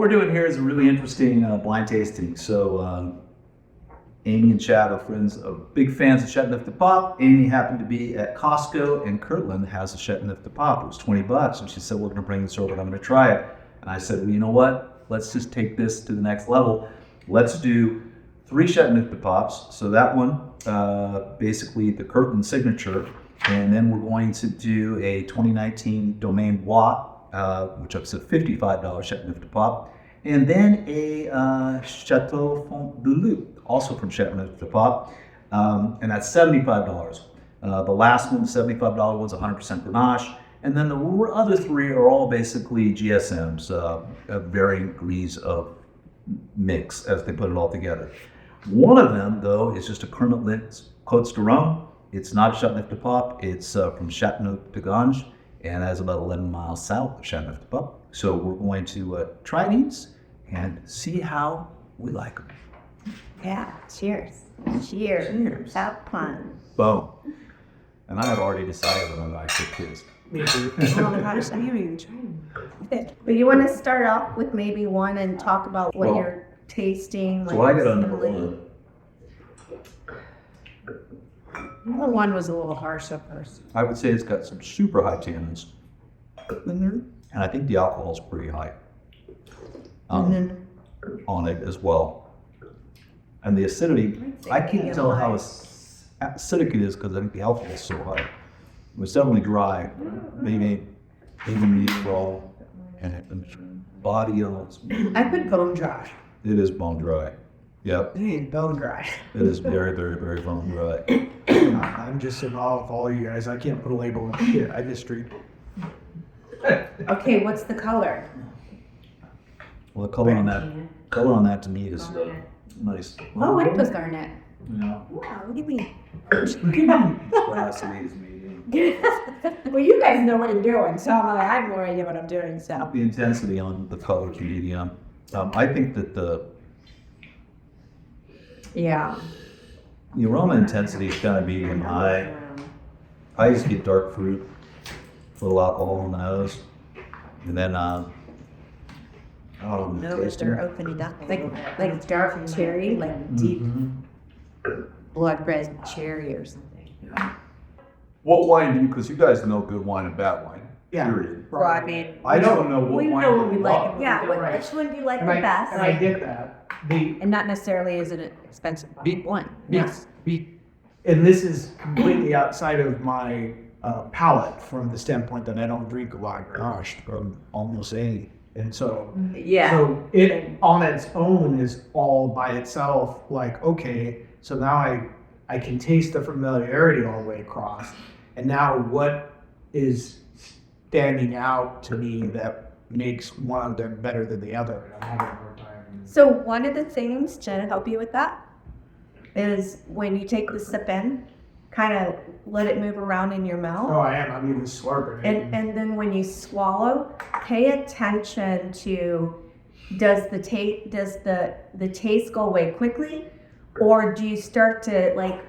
we're doing here is a really interesting blind tasting. So Amy and Chad are friends, big fans of Chateauneuf-du-Pape. Amy happened to be at Costco, and Kirkland has a Chateauneuf-du-Pape. It was $20, and she said, we're going to bring this over, and I'm going to try it. And I said, well, you know what? Let's just take this to the next level. Let's do 3 Chateauneuf-du-Papes. So that one, basically the Kirkland signature. And then we're going to do a 2019 Domaine Bois, which is a $55 Chateauneuf-du-Pape. And then a Château Font du Loup, also from Chateauneuf-du-Pape, and that's $75. The last one, the $75 one's 100% Grenache. And then the other 3 are all basically GSMs, of varying degrees of mix as they put it all together. One of them, though, is just a Kermit-lit Côtes de Rhône. It's not Chateauneuf-du-Pape, it's from Châteauneuf-du-Gange, and that's about 11 miles south of Chateauneuf-du-Pape. So we're going to try these and see how we like them. Yeah, cheers. Cheers. Have fun. Boom. And I have already decided what I'm going to taste. Me too. Oh my gosh, I haven't even tried. But you want to start off with maybe one and talk about what you're tasting? So I got on number 1. Number 1 was a little harsh at first. I would say it's got some super high tannins in there, and I think the alcohol is pretty high on it as well. And the acidity, I can't tell how acidic it is because I think the alcohol is so high. It was definitely dry, maybe even raw, and the body of I put bone dry. it is bone dry. Yep, It ain't bone dry. it is very, very, very bone dry. I'm just in awe of all you guys. I can't put a label on shit. I just drink. Okay, what's the color? Well, the color on that to me is nice. Oh, it was garnet. Yeah. Wow, look at me. Glass amazes me. Well, you guys know what you're doing, so I have no idea what I'm doing, so. The intensity on the color medium. I think that the aroma intensity is kind of medium high. I used to get dark fruit, a little alcohol on the nose, and then Nose are opening up. Like dark cherry, like deep blood red cherry or something. what wine do you? Because you guys know good wine and bad wine. Yeah. Period. Well, I mean, I don't know what we wine know what we you like. love. Yeah, Right. which one do you like And the I best? get that. And not necessarily is it an expensive one. Yes. And this is completely outside of my palate from the standpoint that I don't drink a lot of Grenache from almost any. And so, Yeah. so it on its own is all by itself like, okay, so now I can taste the familiarity all the way across. And now what is standing out to me that makes one of them better than the other? I'm having a hard time. So one of the things, Jen, to help you with that, is when you take the sip in, kind of let it move around in your mouth. Oh, I am. I'm even slurping it. And then when you swallow, pay attention to does the taste go away quickly, or do you start to like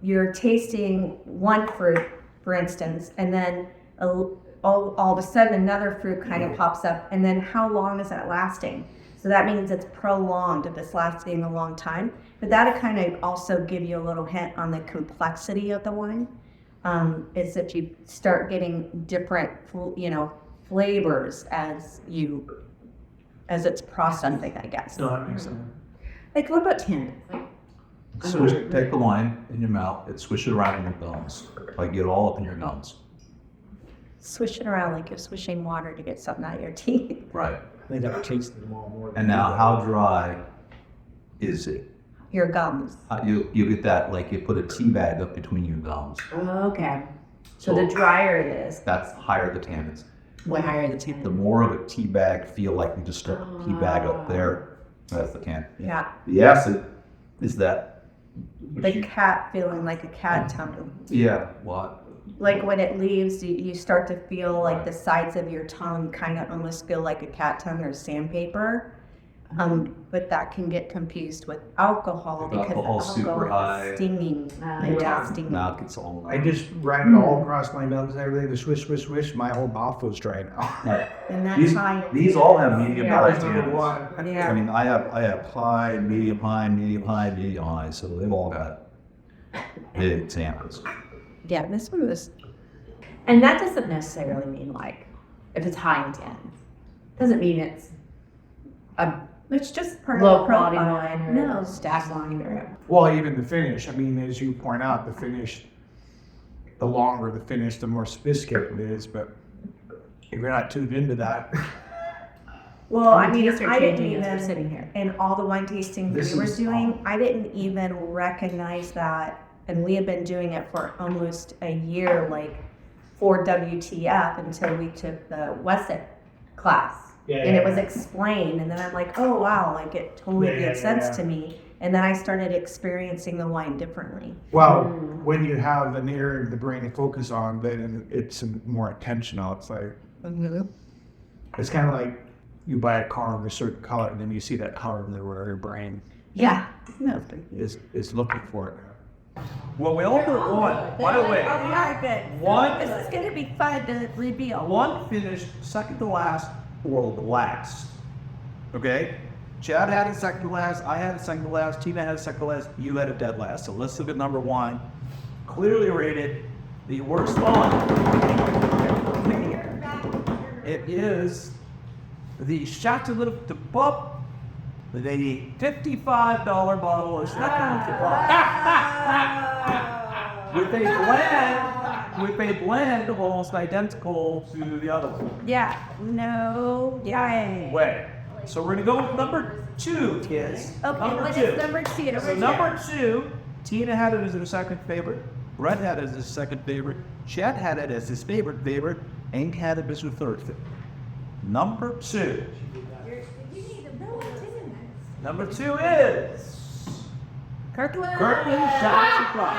you're tasting one fruit, for instance, and then all of a sudden another fruit kind of pops up, and then how long is that lasting? So that means it's prolonged if it's lasting a long time. But that'll kind of also give you a little hint on the complexity of the wine. Is that you start getting different, flavors as it's processing, I guess. No, that makes sense. Like what about tin? Take the wine in your mouth and swish it around in your gums. Like get it all up in your gums. Swish it around like you're swishing water to get something out of your teeth. Right. I think I've tasted them all more. And now, how dry is it? Your gums. You get that like you put a tea bag up between your gums. Okay. So the drier it is, That's higher the tannins. way higher the tannin. The more of a tea bag feel like you just stuck a tea bag up there. That's the tannin. Yeah. The acid is that. The cat feeling like a cat tongue. Yeah. What? Like when it leaves, you start to feel like the sides of your tongue kind of almost feel like a cat tongue or sandpaper. But that can get confused with alcohol because Alcohol's super alcohol high. is stinging and tasting. Mouth gets all. I just ran it all across my nose and everything. The swish, swish, swish. My whole mouth was dry now. And that's high. These all have medium Yeah, high that's tannins. number one. I Yeah. mean, I have high, medium high, medium high, medium high. So they've all got big tannins. Yeah, this one was. And that doesn't necessarily mean like, if it's high in tannins, doesn't mean it's a It's just part low of the quality profile. wine or No, staff wine or. Well, even the finish. I mean, as you point out, the finish, the longer the finish, the more sophisticated it is. But if you're not tuned into that, Well, I mean, Tastes are I didn't changing as we're even, sitting here. in all the wine tastings This we were is- doing, I didn't even recognize that. And we had been doing it for almost a year, like for WTF, until we took the Wessex class. And it was explained, and then I'm like, oh wow, like it totally Yeah, made yeah, sense yeah. to me. And then I started experiencing the wine differently. well, when you have an area of the brain to focus on, then it's more intentional. It's like, it's kind of like you buy a car of a certain color, and then you see that color everywhere your brain Yeah. No. is looking for it. Well, we all put one. By the way, yeah, good. one This is gonna be fun to reveal. one finished second to last or last. Okay? Chad had a second to last, I had a second to last, Tina had a second to last, you had a dead last. So let's look at number one. Clearly rated the worst one. It is the Chateauneuf-du-Pape, the $55 bottle of with a blend almost identical to the other one. Yeah. No. Yeah. Way. So we're gonna go with number two, kids. Okay, Number what two. is number two? So number two, Tina had it as her second favorite. Brett had it as his second favorite. Chad had it as his favorite, and had it as her third favorite. Number two. Number two is Kirkland. Shot Plus.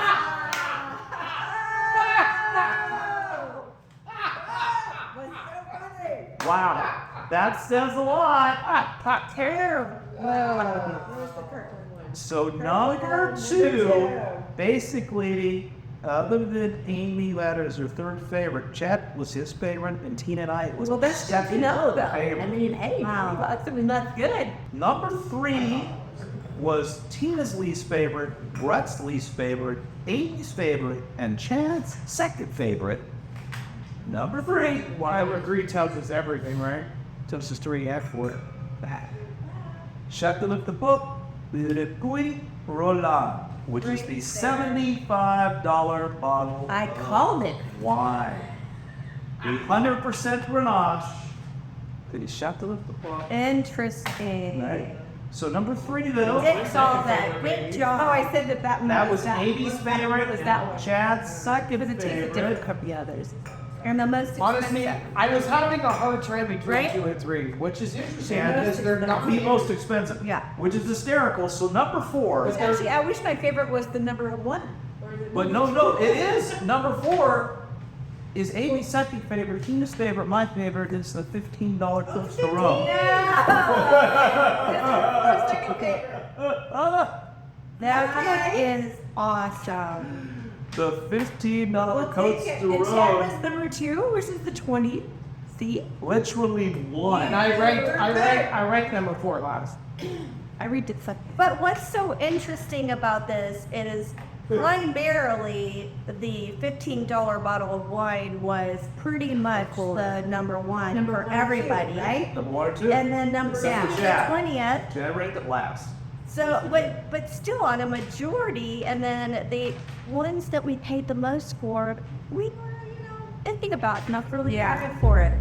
Wow, that says a lot. Terrible. So number two, basically, other than Amy Ladd as her third favorite, Chad was his favorite, and Tina and I was Well, that's good to know, though. favorite. mean, hey, Wow, that's good. Number three was Tina's least favorite, Brett's least favorite, Amy's favorite, and Chad's second favorite. Number three, Why I would agree tells us everything, right? Tells us to react for it. Chateauneuf-du-Pape, Le Puy Roland, which is the $75 bottle I called it. wine. 100% Grenache. The Chateauneuf-du-Pape. Interesting. Right. So number three, though. It's all that. Great job. Oh, I said that one That was Amy's favorite. was that one. Chad's second Because it tasted favorite. different from the others. And the most Honestly, I was having a hard time between Right? 2 and 3, which is interesting And because they're not the most expensive. Yeah. Which is hysterical. So number four. Actually, I wish my favorite was the number one. But no, it is. Number four is Amy's second favorite, Tina's favorite, my favorite is the $15 Coach de Rome. That is awesome. The $15 Coach de And Chad Rome. was number two versus the 20. See? Literally one. And I ranked number 4 last. I read it. But what's so interesting about this is primarily the $15 bottle of wine was pretty much the number one for everybody, right? Number one or two. And then number Except for Chad. 20th. Chad ranked it last. So, but still on a majority, and then the ones that we paid the most for, we were, thinking about, not really having for it.